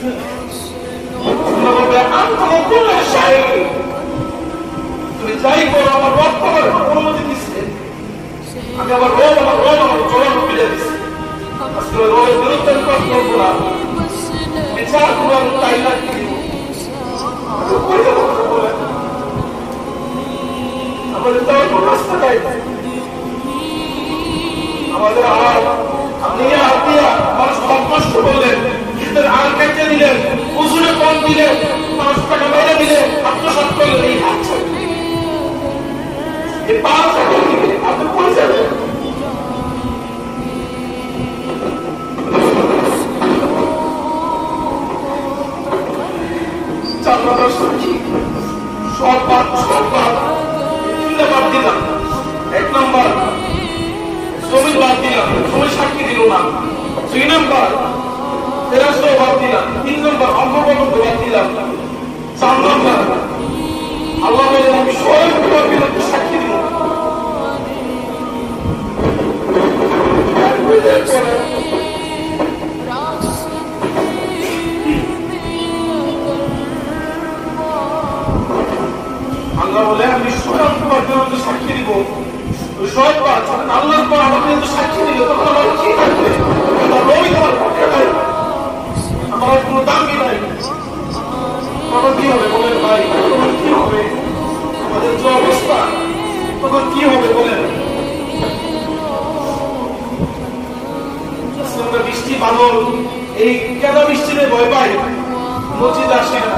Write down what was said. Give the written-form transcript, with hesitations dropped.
তুমি যাই করো আমার রব তোমার অনুমতি দিচ্ছে। আমি আমার রব আমার চরণ ফিরে দিচ্ছি। আজকে ওই রবের বিরুদ্ধে করবো না, বিচার তোমার তাই না কি আমাদের যাওয়ার কোন রাস্তা নাই। আমাদের আপনি মানুষ সব কষ্ট করলেন, শীতের আর কেটে দিলেন, উজুরে কম দিলেন, 5 টাকা বেড়ে দিলেন, আত্মসাৎ করলেন। এই আচ্ছা এই 5 টাকা দিলে আপনি পড়ে যাবেন। সব বাদ দিলাম। 1 নম্বর জমি বাদ দিলাম, জমি সাক্ষী দিল না। 2 নম্বর ফেরাস্ত বাদ দিলাম। 3 নম্বর অঙ্গবন্ধন বাদ দিলাম। 4 নম্বর আল্লাহ বলেন আমি সব তোমার বিরুদ্ধে সাক্ষী দিব। আল্লাহ বলে আমি সব তোমার বিরুদ্ধে সাক্ষী দিব। সব আল্লাহর পর আমার বিরুদ্ধে সাক্ষী দিল, তখন আমার কি থাকবে? রবি তোমার পক্ষে নাই, আমার কোনো দামি নাই। তখন কি হবে বলেন ভাই? তখন কি হবে আমাদের যে অবস্থা? তখন কি হবে বলেন? বৃষ্টি বাদল, এই কেন বৃষ্টিতে ভয় পাই? মসজিদ আসে না,